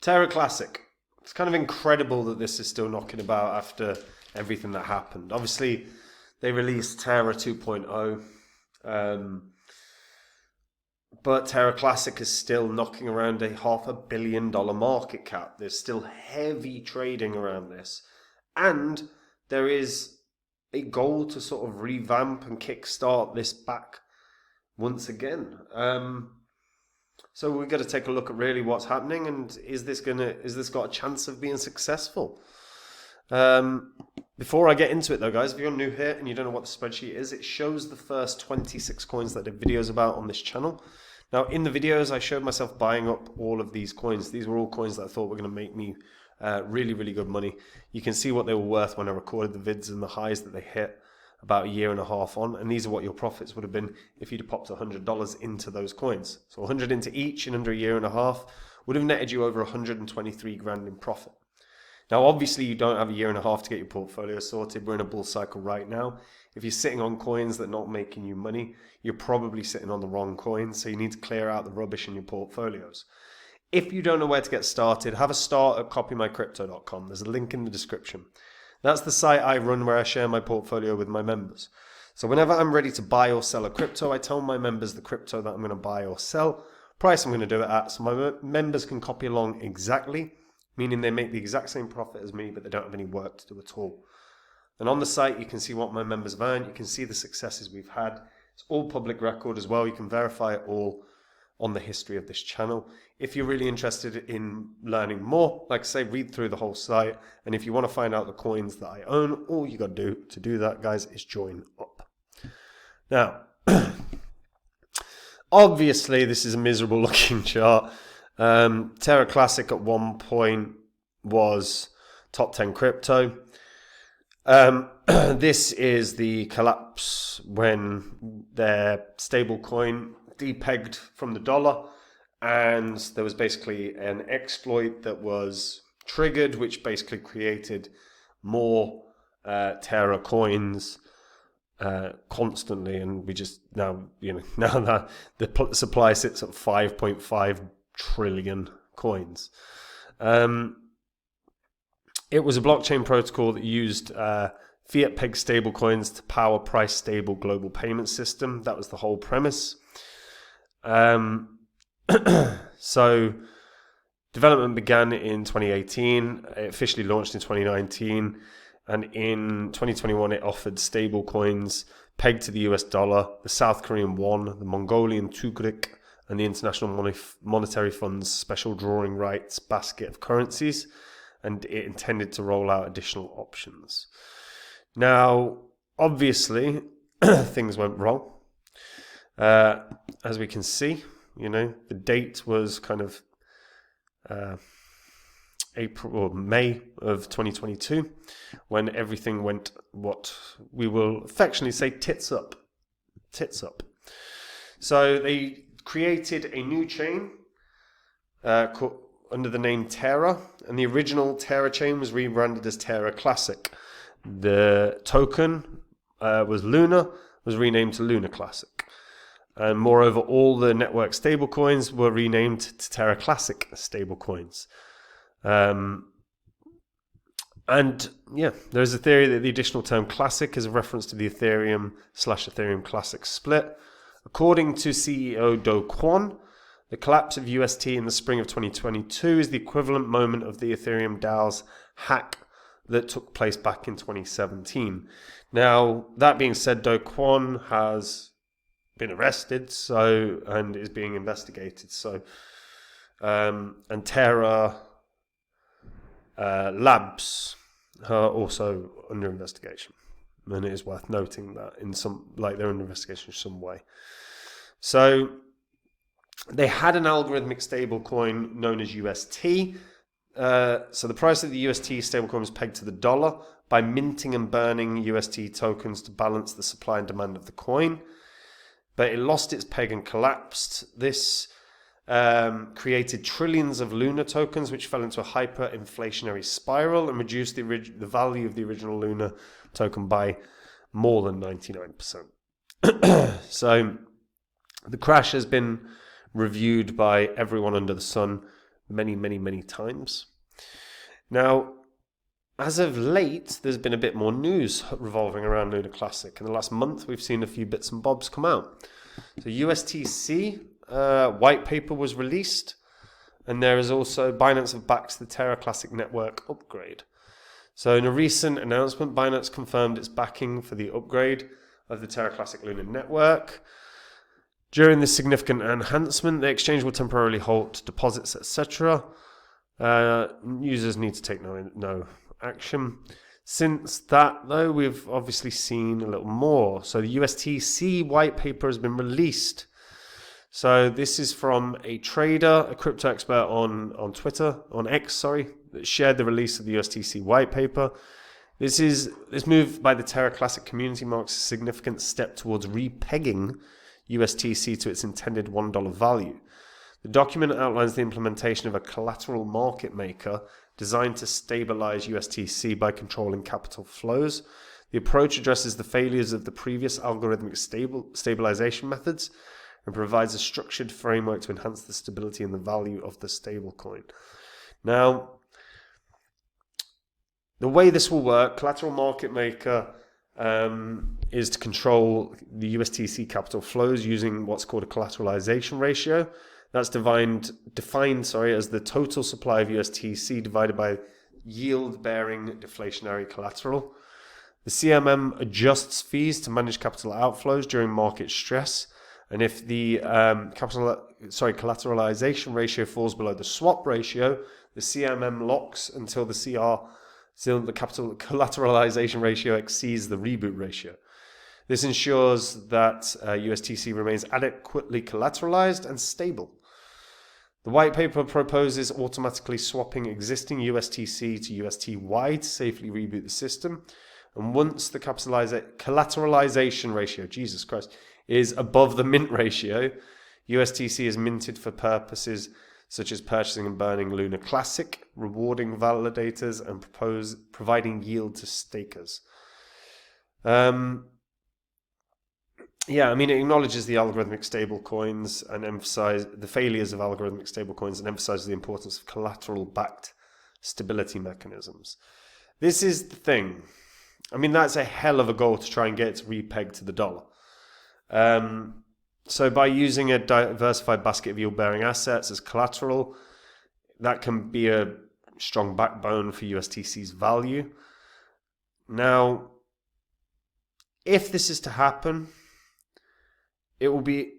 Terra Classic. It's kind of incredible that this is still knocking about after everything that happened. Obviously, they released Terra 2.0, but Terra Classic is still knocking around a $500 million market cap. There's still heavy trading around this. And there is a goal to sort of revamp and kickstart this back once again. So we've got to take a look at really what's happening, and is this got a chance of being successful? Before I get into it though, guys, if you're new here and you don't know what the spreadsheet is, it shows the first 26 coins that I did videos about on this channel. Now, in the videos, I showed myself buying up all of these coins. These were all coins that I thought were going to make me really, really good money. You can see what they were worth when I recorded the vids and the highs that they hit about a year and a half on. And these are what your profits would have been if you'd have popped $100 into those coins. So 100 into each in under a year and a half would have netted you over 123 grand in profit. Now, obviously, you don't have a year and a half to get your portfolio sorted. We're in a bull cycle right now. If you're sitting on coins that are not making you money, you're probably sitting on the wrong coins. So you need to clear out the rubbish in your portfolios. If you don't know where to get started, have a start at copymycrypto.com. There's a link in the description. That's the site I run where I share my portfolio with my members. So whenever I'm ready to buy or sell a crypto, I tell my members the crypto that I'm going to buy or sell, price I'm going to do it at, so my members can copy along exactly, meaning they make the exact same profit as me, but they don't have any work to do at all. And on the site, you can see what my members have earned. You can see the successes we've had. It's all public record as well. You can verify it all on the history of this channel. If you're really interested in learning more, like I say, read through the whole site. And if you want to find out the coins that I own, all you got to do that, guys, is join up. Now, obviously, this is a miserable looking chart. Terra Classic at one point was top 10 crypto. This is the collapse when their stable coin depegged from the dollar, and there was basically an exploit that was triggered, which basically created more Terra coins constantly, and we just now that the supply sits at 5.5 trillion coins. It was a blockchain protocol that used fiat peg stable coins to power price stable global payment system. That was the whole premise. So development began in 2018. It officially launched in 2019. And in 2021, it offered stable coins pegged to the US dollar, the South Korean won, the Mongolian tugrik, and the International Monetary Fund's special drawing rights basket of currencies. And it intended to roll out additional options. Now, obviously, things went wrong. As we can see, the date was kind of April or May of 2022, when everything went what we will affectionately say tits up. Tits up. So they created a new chain under the name Terra, and the original Terra chain was rebranded as Terra Classic. The token was Luna, was renamed to Luna Classic. And moreover, all the network stablecoins were renamed to Terra Classic stablecoins. And yeah, there's a theory that the additional term classic is a reference to the Ethereum/Ethereum Classic split. According to CEO Do Kwon, the collapse of UST in the spring of 2022 is the equivalent moment of the Ethereum DAO's hack that took place back in 2017. Now, that being said, Do Kwon has been arrested and is being investigated. And Terra Labs are also under investigation. And it is worth noting that they're under investigation in some way. So they had an algorithmic stablecoin known as UST. So the price of the UST stablecoin was pegged to the dollar by minting and burning UST tokens to balance the supply and demand of the coin. But it lost its peg and collapsed. This created trillions of Luna tokens, which fell into a hyperinflationary spiral and reduced the value of the original Luna token by more than 99%. So the crash has been reviewed by everyone under the sun. many, many, many times. Now, as of late, there's been a bit more news revolving around Luna Classic. In the last month, we've seen a few bits and bobs come out. So USTC white paper was released, and there is also Binance have backed the Terra Classic network upgrade. So in a recent announcement, Binance confirmed its backing for the upgrade of the Terra Classic Luna network. During this significant enhancement, the exchange will temporarily halt deposits, etc. Users need to take no action. Since that, though, we've obviously seen a little more. So the USTC white paper has been released. So this is from a trader, a crypto expert on Twitter, on X, that shared the release of the USTC white paper. This move by the Terra Classic community marks a significant step towards repegging USTC to its intended $1 value. The document outlines the implementation of a collateral market maker designed to stabilize USTC by controlling capital flows. The approach addresses the failures of the previous algorithmic stabilization methods and provides a structured framework to enhance the stability and the value of the stablecoin. Now, the way this will work, collateral market maker is to control the USTC capital flows using what's called a collateralization ratio. That's defined as the total supply of USTC divided by yield-bearing deflationary collateral. The CMM adjusts fees to manage capital outflows during market stress, and if the collateralization ratio falls below the swap ratio, the CMM locks until the capital collateralization ratio exceeds the reboot ratio. This ensures that USTC remains adequately collateralized and stable. The white paper proposes automatically swapping existing USTC to USTY to safely reboot the system. And once the collateralization ratio, Jesus Christ, is above the mint ratio, USTC is minted for purposes such as purchasing and burning Luna Classic, rewarding validators, and providing yield to stakers. It acknowledges the algorithmic stablecoins and emphasizes the failures of algorithmic stablecoins and emphasizes the importance of collateral-backed stability mechanisms. This is the thing. That's a hell of a goal to try and get it to repeg to the dollar. So by using a diversified basket of yield-bearing assets as collateral, that can be a strong backbone for USTC's value. Now, if this is to happen, it will be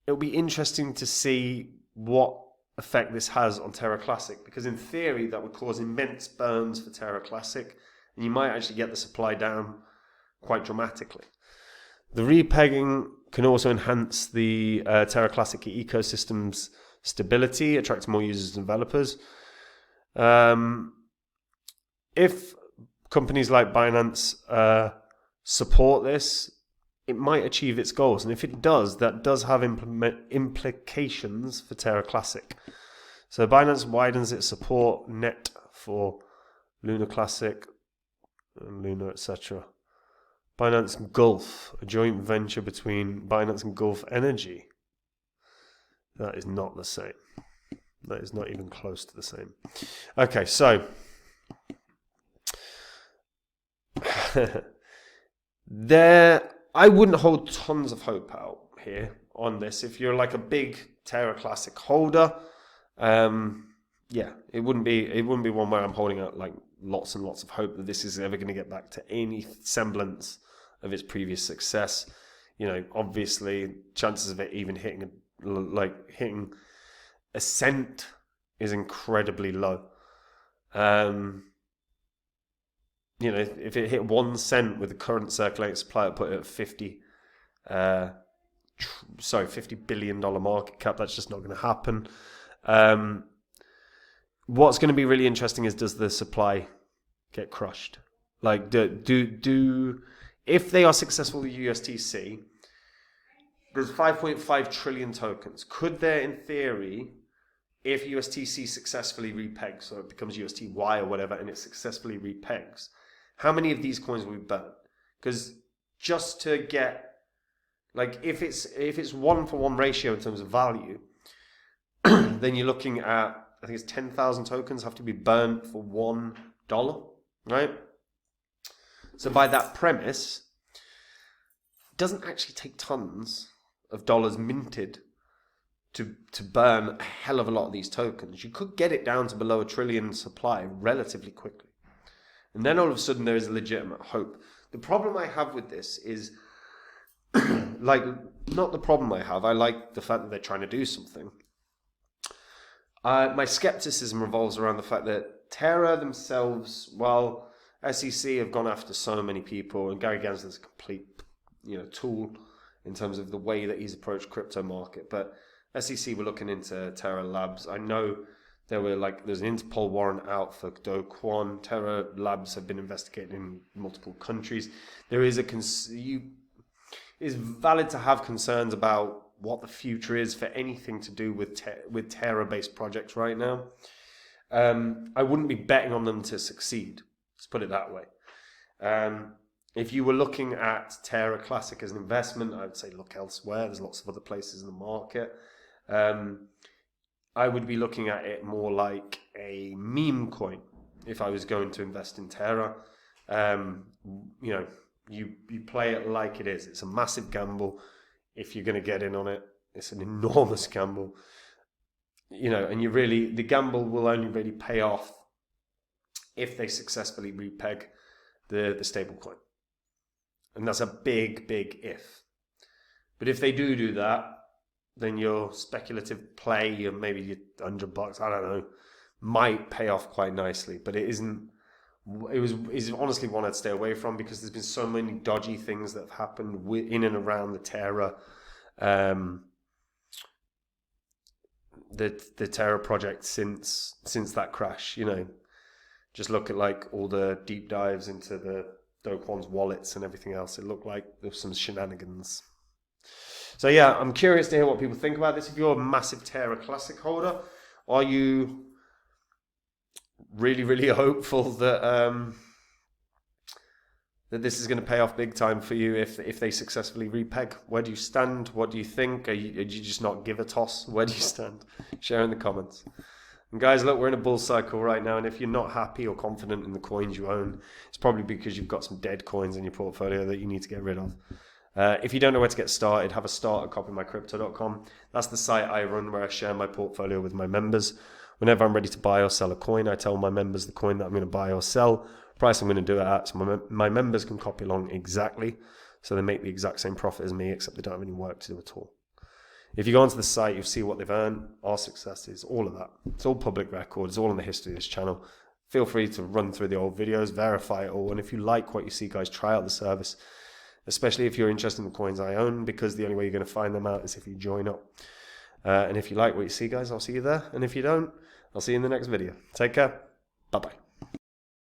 interesting to see what effect this has on Terra Classic, because in theory that would cause immense burns for Terra Classic, and you might actually get the supply down quite dramatically. The repegging can also enhance the Terra Classic ecosystem's stability, attract more users and developers. If companies like Binance support this, it might achieve its goals. And if it does, that does have implications for Terra Classic. So Binance widens its support net for Luna Classic and Luna, etc. Binance Gulf, a joint venture between Binance and Gulf Energy. That is not the same. That is not even close to the same. Okay, so I wouldn't hold tons of hope out here on this. If you're like a big Terra Classic holder, it wouldn't be one where I'm holding out like lots and lots of hope that this is ever going to get back to any semblance of its previous success. Obviously, chances of it even hitting a cent is incredibly low. If it hit 1 cent with the current circulating supply, it'll put it at $50 billion market cap. That's just not going to happen. What's going to be really interesting is, does the supply get crushed? Like, if they are successful with USTC, there's 5.5 trillion tokens. Could there, in theory, if USTC successfully repegs, so it becomes USTY or whatever, and it successfully repegs, how many of these coins will be burnt? Because just to get, like, if it's 1-for-1 ratio in terms of value, then you're looking at, I think it's 10,000 tokens have to be burnt for $1, right? So by that premise, it doesn't actually take tons of dollars minted to burn a hell of a lot of these tokens. You could get it down to below $1 trillion supply relatively quickly. And then all of a sudden there is a legitimate hope. The problem I have with this is, like, not the problem I have. I like the fact that they're trying to do something. My skepticism revolves around the fact that Terra themselves, while SEC have gone after so many people, and Gary Gensler's a complete, tool in terms of the way that he's approached crypto market, but SEC were looking into Terra Labs. I know there's an Interpol warrant out for Do Kwon. Terra Labs have been investigated in multiple countries. There is it's valid to have concerns about what the future is for anything to do with Terra-based projects right now. I wouldn't be betting on them to succeed. Let's put it that way. If you were looking at Terra Classic as an investment, I would say look elsewhere. There's lots of other places in the market. I would be looking at it more like a meme coin if I was going to invest in Terra. You play it like it is. It's a massive gamble. If you're going to get in on it, it's an enormous gamble. And the gamble will only really pay off if they successfully repeg the stable coin. And that's a big, big if. But if they do that, then your speculative play of maybe your $100, I don't know, might pay off quite nicely. But it isn't. Is honestly one I'd stay away from, because there's been so many dodgy things that have happened in and around the Terra, the Terra project since that crash. Just look at like all the deep dives into the Do Kwon's wallets and everything else. It looked like there was some shenanigans. So yeah, I'm curious to hear what people think about this. If you're a massive Terra Classic holder, are you really, really hopeful that that this is going to pay off big time for you if they successfully repeg? Where do you stand? What do you think? Did you just not give a toss? Where do you stand? Share in the comments. And guys, look, we're in a bull cycle right now, and if you're not happy or confident in the coins you own, it's probably because you've got some dead coins in your portfolio that you need to get rid of. If you don't know where to get started, have a start at copymycrypto.com. That's the site I run where I share my portfolio with my members. Whenever I'm ready to buy or sell a coin, I tell my members the coin that I'm going to buy or sell, price I'm going to do it at, so my members can copy along exactly, so they make the exact same profit as me, except they don't have any work to do at all. If you go onto the site, you'll see what they've earned, our successes, all of that. It's all public record. It's all in the history of this channel. Feel free to run through the old videos, verify it all, and if you like what you see, guys, try out the service, especially if you're interested in the coins I own, because the only way you're going to find them out is if you join up. And if you like what you see, guys, I'll see you there. And if you don't, I'll see you in the next video. Take care. Bye-bye.